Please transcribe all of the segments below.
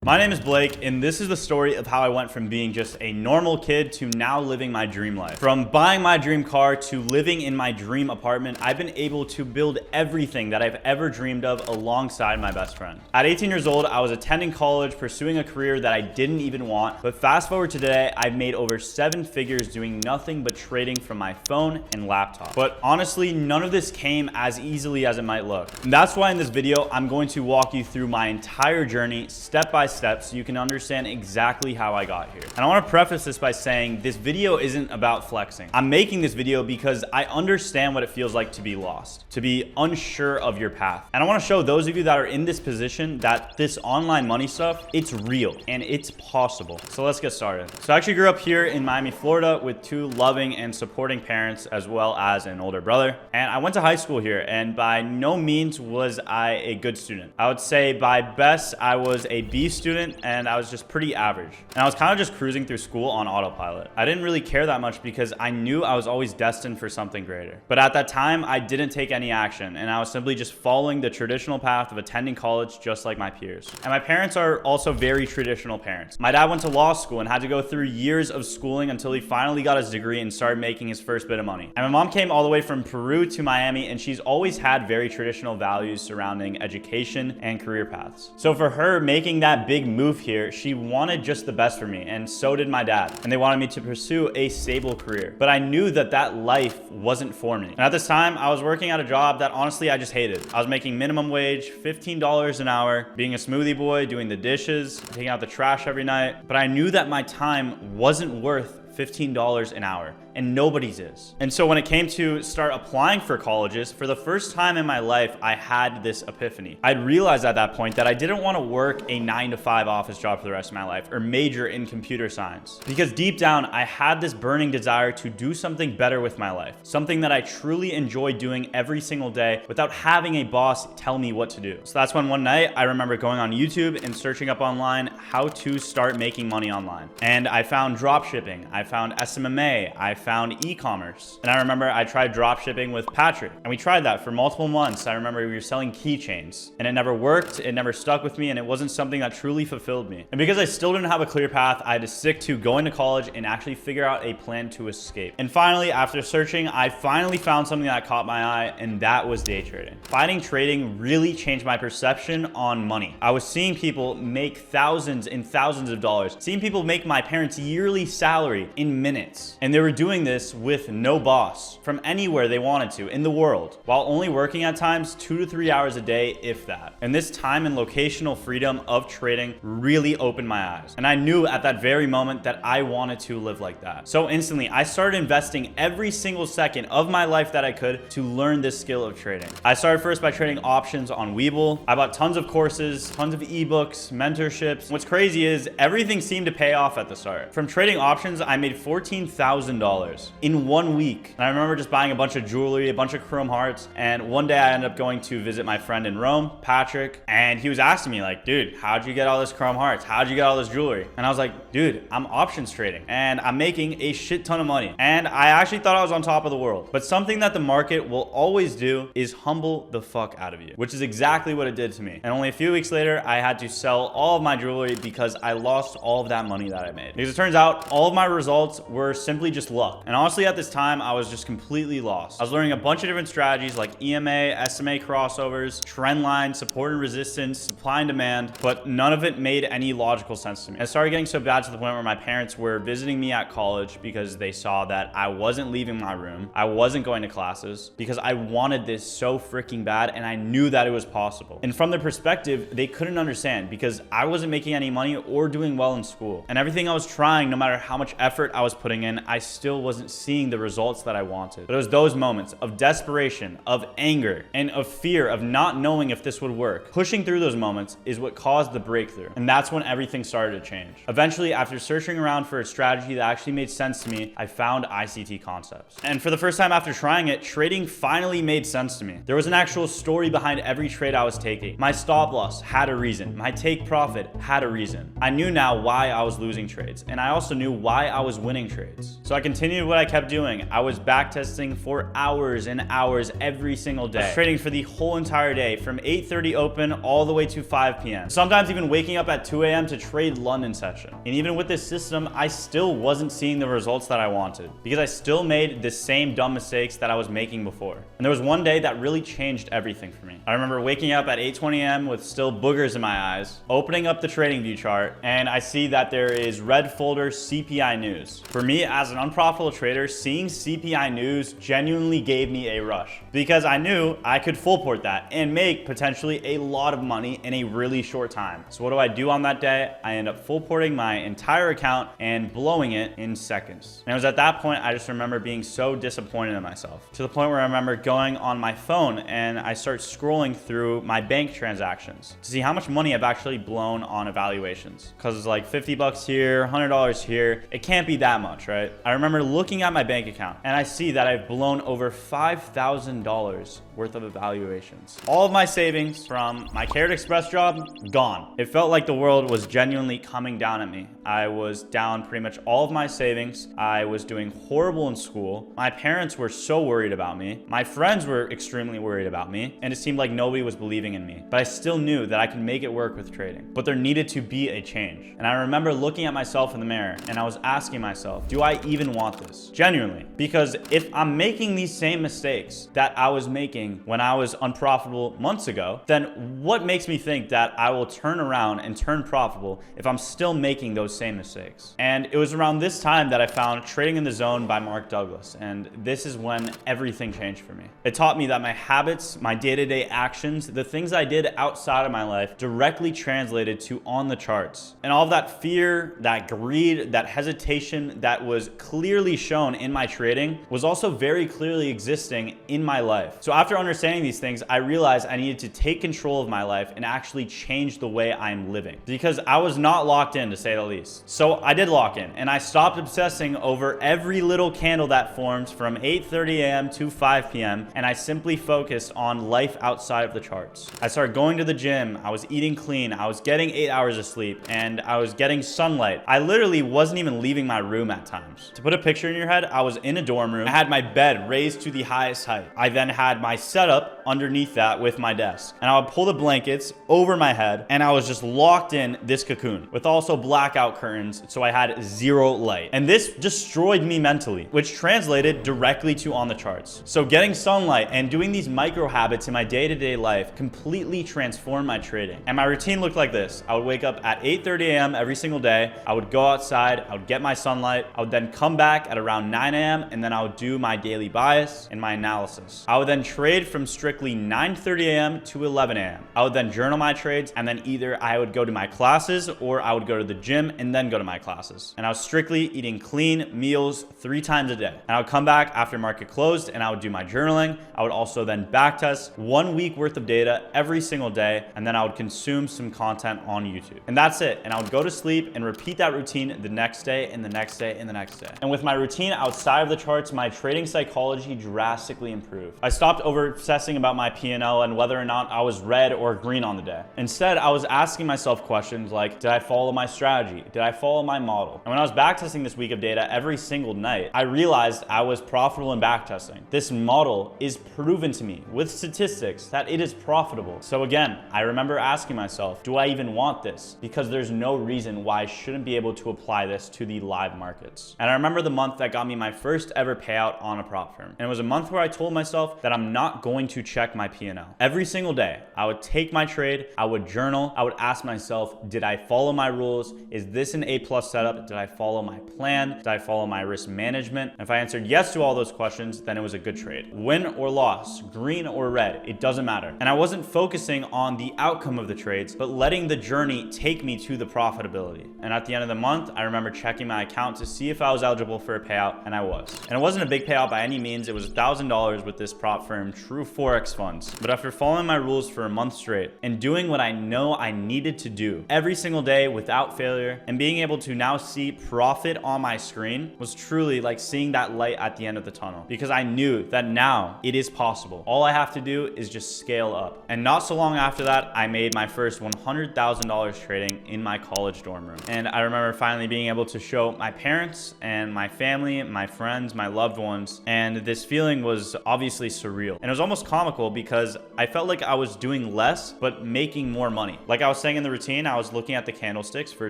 My name is Blake, and this is the story of how I went from being just a normal kid to now living my dream life. From buying my dream car to living in my dream apartment, I've been able to build everything that I've ever dreamed of alongside my best friend. At 18 years old, I was attending college, pursuing a career that I didn't even want, but fast forward to today, I've made over 7 figures doing nothing but trading from my phone and laptop. But honestly, none of this came as easily as it might look. And that's why in this video, I'm going to walk you through my entire journey, step by step, so you can understand exactly how I got here. And I want to preface this by saying this video isn't about flexing. I'm making this video because I understand what it feels like to be lost, to be unsure of your path. And I want to show those of you that are in this position that this online money stuff, it's real and it's possible. So let's get started. So I actually grew up here in Miami, Florida with 2 loving and supporting parents as well as an older brother. And I went to high school here, and by no means was I a good student. I would say by best, I was a B student, and I was just pretty average. And I was kind of just cruising through school on autopilot. I didn't really care that much because I knew I was always destined for something greater. But at that time, I didn't take any action, and I was simply just following the traditional path of attending college just like my peers. And my parents are also very traditional parents. My dad went to law school and had to go through years of schooling until he finally got his degree and started making his first bit of money. And my mom came all the way from Peru to Miami, and she's always had very traditional values surrounding education and career paths. So for her, making that big move here, she wanted just the best for me, and so did my dad. And they wanted me to pursue a stable career. But I knew that that life wasn't for me. And at this time, I was working at a job that honestly I just hated. I was making minimum wage, $15 an hour, being a smoothie boy, doing the dishes, taking out the trash every night. But I knew that my time wasn't worth $15 an hour, and nobody's is. And so when it came to start applying for colleges, for the first time in my life, I had this epiphany. I'd realized at that point that I didn't want to work a 9-to-5 office job for the rest of my life or major in computer science, because deep down, I had this burning desire to do something better with my life, something that I truly enjoy doing every single day without having a boss tell me what to do. So that's when one night I remember going on YouTube and searching up online how to start making money online. And I found drop shipping, I found SMMA, I found e-commerce. And I remember I tried drop shipping with Patrick, and we tried that for multiple months. I remember we were selling keychains, and it never worked, it never stuck with me, and it wasn't something that truly fulfilled me. And because I still didn't have a clear path, I had to stick to going to college and actually figure out a plan to escape. And finally, after searching, I finally found something that caught my eye, and that was day trading. Finding trading really changed my perception on money. I was seeing people make thousands and thousands of dollars, seeing people make my parents' yearly salary in minutes. And they were doing this with no boss, from anywhere they wanted to in the world, while only working at times 2 to 3 hours a day, if that. And this time and locational freedom of trading really opened my eyes. And I knew at that very moment that I wanted to live like that. So instantly, I started investing every single second of my life that I could to learn this skill of trading. I started first by trading options on Webull. I bought tons of courses, tons of ebooks, mentorships. What's crazy is everything seemed to pay off at the start. From trading options, I made $14,000 in 1 week. And I remember just buying a bunch of jewelry, a bunch of chrome hearts. And one day I ended up going to visit my friend in Rome, Patrick, and he was asking me like, dude, how'd you get all this chrome hearts? How'd you get all this jewelry? And I was like, dude, I'm options trading and I'm making a shit ton of money. And I actually thought I was on top of the world. But something that the market will always do is humble the fuck out of you, which is exactly what it did to me. And only a few weeks later, I had to sell all of my jewelry because I lost all of that money that I made. Because it turns out all of my results were simply just luck. And honestly, at this time, I was just completely lost. I was learning a bunch of different strategies like EMA, SMA crossovers, trend line, support and resistance, supply and demand, but none of it made any logical sense to me. I started getting so bad to the point where my parents were visiting me at college because they saw that I wasn't leaving my room. I wasn't going to classes because I wanted this so freaking bad, and I knew that it was possible. And from their perspective, they couldn't understand because I wasn't making any money or doing well in school. And everything I was trying, no matter how much effort I was putting in, I still wasn't seeing the results that I wanted. But it was those moments of desperation, of anger, and of fear of not knowing if this would work. Pushing through those moments is what caused the breakthrough. And that's when everything started to change. Eventually, after searching around for a strategy that actually made sense to me, I found ICT concepts. And for the first time after trying it, trading finally made sense to me. There was an actual story behind every trade I was taking. My stop loss had a reason. My take profit had a reason. I knew now why I was losing trades, and I also knew why I was winning trades. So I continued continued what I kept doing. I was backtesting for hours and hours every single day. I was trading for the whole entire day from 8:30 open all the way to 5 p.m. Sometimes even waking up at 2 a.m. to trade London session. And even with this system, I still wasn't seeing the results that I wanted because I still made the same dumb mistakes that I was making before. And there was one day that really changed everything for me. I remember waking up at 8:20 a.m. with still boogers in my eyes, opening up the TradingView chart, and I see that there is red folder CPI news. For me, as an unprofitable trader, seeing CPI news genuinely gave me a rush because I knew I could full port that and make potentially a lot of money in a really short time. So what do on that day? I end up full porting my entire account and blowing it in seconds. And it was at that point, I just remember being so disappointed in myself, to the point where I remember going on my phone and I start scrolling through my bank transactions to see how much money I've actually blown on evaluations. Cause it's like 50 bucks here, $100 here. It can't be that much, right? I remember looking at my bank account and I see that I've blown over $5,000 worth of evaluations. All of my savings from my Carrot Express job, gone. It felt like the world was genuinely coming down at me. I was down pretty much all of my savings. I was doing horrible in school. My parents were so worried about me. My friends were extremely worried about me, and it seemed like nobody was believing in me. But I still knew that I could make it work with trading. But there needed to be a change. And I remember looking at myself in the mirror and I was asking myself, do I even want this? Genuinely. Because if I'm making these same mistakes that I was making when I was unprofitable months ago, then what makes me think that I will turn around and turn profitable if I'm still making those same mistakes? And it was around this time that I found Trading in the Zone by Mark Douglas. And this is when everything changed for me. It taught me that my habits, my day-to-day actions, the things I did outside of my life directly translated to on the charts. And all of that fear, that greed, that hesitation that was clearly shown in my trading was also very clearly existing in my life. So after understanding these things, I realized I needed to take control of my life and actually change the way I'm living, because I was not locked in, to say the least. So I did lock in, and I stopped obsessing over every little candle that forms from 8:30 a.m. to 5 p.m. and I simply focused on life outside of the charts. I started going to the gym, I was eating clean, I was getting 8 hours of sleep, and I was getting sunlight. I literally wasn't even leaving my room at times. To put a picture in your head, I was in a dorm room. I had my bed raised to the highest height. I then had my setup underneath that with my desk, and I would pull the blankets over my head, and I was just locked in this cocoon with also blackout curtains, so I had zero light. And this destroyed me mentally, which translated directly to on the charts. So getting sunlight and doing these micro habits in my day-to-day life completely transformed my trading. And my routine looked like this. I would wake up at 8:30 a.m. every single day. I would go outside, I would get my sunlight. I would then come back at around 9 a.m. and then I would do my daily bias and my analysis. I would then trade from strictly 9:30 a.m. to 11 a.m. I would then journal my trades, and then either I would go to my classes or I would go to the gym and then go to my classes. And I was strictly eating clean meals 3 times a day. And I would come back after market closed and I would do my journaling. I would also then backtest 1 week worth of data every single day, and then I would consume some content on YouTube. And that's it. And I would go to sleep and repeat that routine the next day and the next day and the next day. And with my routine outside of the charts, my trading psychology drastically improved. I stopped over obsessing about my P&L and whether or not I was red or green on the day. Instead, I was asking myself questions like, did I follow my strategy? Did I follow my model? And when I was backtesting this week of data every single night, I realized I was profitable in backtesting. This model is proven to me with statistics that it is profitable. So again, I remember asking myself, do I even want this? Because there's no reason why I shouldn't be able to apply this to the live markets. And I remember the month that got me my first ever payout on a prop firm. And it was a month where I told myself that I'm not going to check my P&L. Every single day, I would take my trade, I would journal, I would ask myself, did I follow my rules? Is this an A+ setup? Did I follow my plan? Did I follow my risk management? And if I answered yes to all those questions, then it was a good trade. Win or loss, green or red, it doesn't matter. And I wasn't focusing on the outcome of the trades, but letting the journey take me to the profitability. And at the end of the month, I remember checking my account to see if I was eligible for a payout, and I was. And it wasn't a big payout by any means. It was $1,000 with this prop firm, True Forex Funds. But after following my rules for a month straight and doing what I know I needed to do every single day without failure, and being able to now see profit on my screen was truly like seeing that light at the end of the tunnel, because I knew that now it is possible. All I have to do is just scale up. And not so long after that, I made my first $100,000 trading in my college dorm room. And I remember finally being able to show my parents and my family, my friends, my loved ones. And this feeling was obviously surreal. And it was almost comical because I felt like I was doing less, but making more money. Like I was saying in the routine, I was looking at the candlesticks for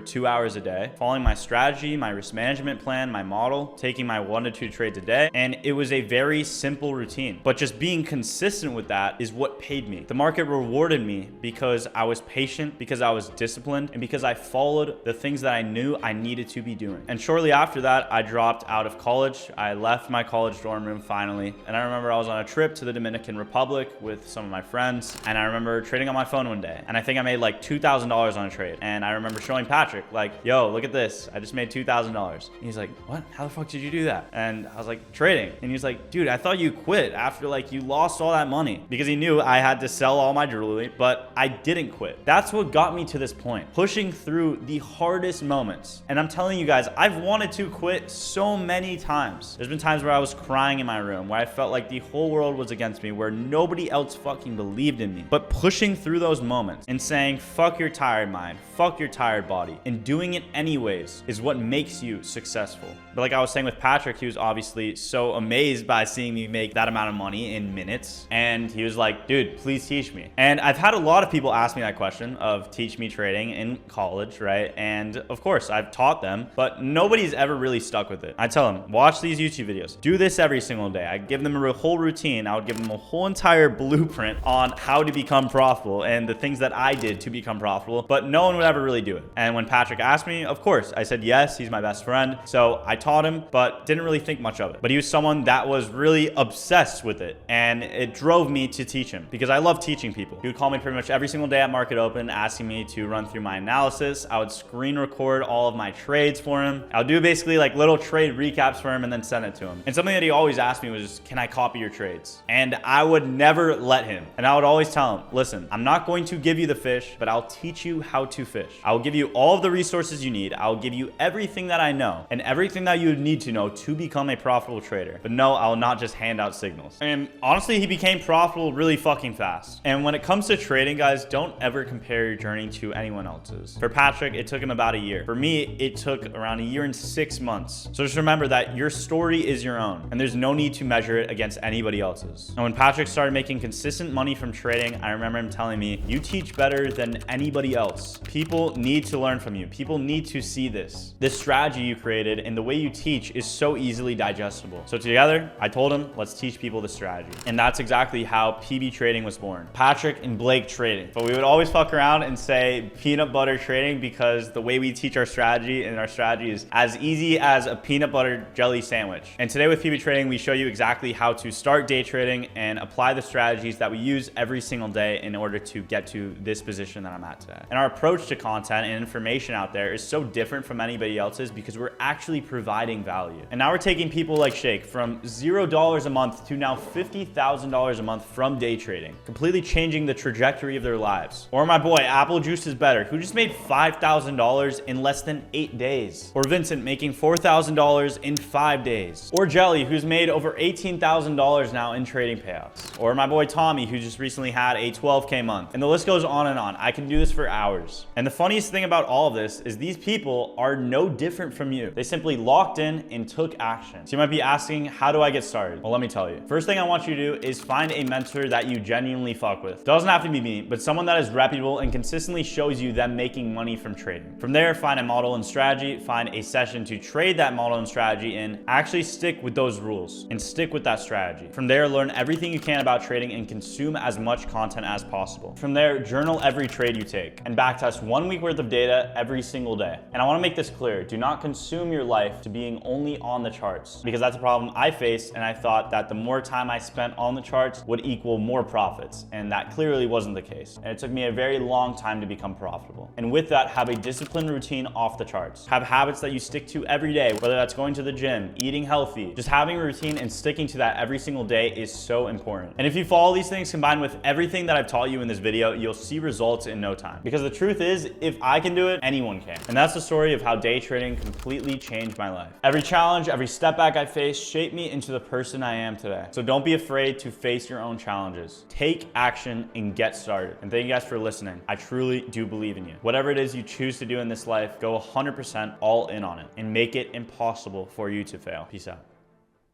2 hours a day, following my strategy, my risk management plan, my model, taking my 1 to 2 trades a day. And it was a very simple routine, but just being consistent with that is what paid me. The market rewarded me because I was patient, because I was disciplined, and because I followed the things that I knew I needed to be doing. And shortly after that, I dropped out of college. I left my college dorm room finally. And I remember I was on a trip to the Dominican Republic with some of my friends. And I remember trading on my phone one day. And I think I made like $2,000 on a trade. And I remember showing Patrick, like, yo, look at this. I just made $2,000. He's like, what? How the fuck did you do that? And I was like, trading. And he's like, dude, I thought you quit after like you lost all that money, because he knew I had to sell all my jewelry, but I didn't quit. That's what got me to this point, pushing through the hardest moments. And I'm telling you guys, I've wanted to quit so many times. There's been times where I was crying in my room, where I felt like the whole world was against me, where nobody else fucking believed in me. But pushing through those moments and saying, fuck your tired mind, fuck your tired body, and doing it anyways is what makes you successful. But like I was saying with Patrick, he was obviously so amazed by seeing me make that amount of money in minutes. And he was like, dude, please teach me. And I've had a lot of people ask me that question of teach me trading in college, right? And of course I've taught them, but nobody's ever really stuck with it. I tell them, watch these YouTube videos, do this every single day. I give them a whole routine. I would give them a whole entire blueprint on how to become profitable and the things that I did to become profitable, but no one would ever really do it. And when Patrick asked me, of course, I said yes, he's my best friend. So I taught him, but didn't really think much of it. But he was someone that was really obsessed with it. And it drove me to teach him because I love teaching people. He would call me pretty much every single day at market open, asking me to run through my analysis. I would screen record all of my trades for him. I would do basically like little trade recaps for him and then send it to him. And something that he always asked me was, can I copy your trades? And I would never let him. And I would always tell him, listen, I'm not going to give you the fish, but I'll teach you how to fish. I will give you all of the resources you need. I will give you everything that I know and everything that you need to know to become a profitable trader. But no, I will not just hand out signals. And honestly, he became profitable really fucking fast. And when it comes to trading, guys, don't ever compare your journey to anyone else's. For Patrick, it took him about a year. For me, it took around a year and 6 months. So just remember that your story is your own and there's no need to measure it against anybody else's. And when Patrick started making consistent money from trading, I remember him telling me, you teach better than anybody else. People need to learn from you. People need to see this. This strategy you created and the way you teach is so easily digestible. So together, I told him, let's teach people the strategy. And that's exactly how PB Trading was born. Patrick and Blake Trading. But we would always fuck around and say peanut butter trading because the way we teach our strategy and our strategy is as easy as a peanut butter jelly sandwich. And today with PB Trading, we show you exactly how to start day trading and apply the strategies that we use every single day in order to get to this position that I'm at today. And our approach to content and information out there is so different from anybody else's because we're actually providing value. And now we're taking people like Shake from $0 a month to now $50,000 a month from day trading, completely changing the trajectory of their lives. Or my boy, Apple Juice is Better, who just made $5,000 in less than 8 days. Or Vincent making $4,000 in 5 days. Or Jelly, who's made over $18,000 now in trading payouts. Or my boy Tommy, who just recently had a 12K month. And the list goes on and on. I can do this for hours. And the funniest thing about all of this is these people are no different from you. They simply locked in and took action. So you might be asking, how do I get started? Well, let me tell you. First thing I want you to do is find a mentor that you genuinely fuck with. Doesn't have to be me, but someone that is reputable and consistently shows you them making money from trading. From there, find a model and strategy, find a session to trade that model and strategy in, actually stick with those rules and stick with that strategy. From there, learn everything you can about trading and consume as much content as possible. From there, journal every trade you take and backtest 1 week worth of data every single day. And I want to make this clear, do not consume your life to being only on the charts, because that's a problem I faced, and I thought that the more time I spent on the charts would equal more profits, and that clearly wasn't the case. And it took me a very long time to become profitable. And with that, have a disciplined routine off the charts. Have habits that you stick to every day, whether that's going to the gym, eating healthy. Just having a routine and sticking to that every single day is so important. And if you follow these things combined with everything that I've taught you in this video, you'll see results in no time. Because the truth is, if I can do it, anyone can. And that's the story of how day trading completely changed my life. Every challenge, every step back I faced shaped me into the person I am today. So don't be afraid to face your own challenges. Take action and get started. And thank you guys for listening. I truly do believe in you. Whatever it is you choose to do in this life, go 100% all in on it and make it impossible impossible for you to fail. Peace out.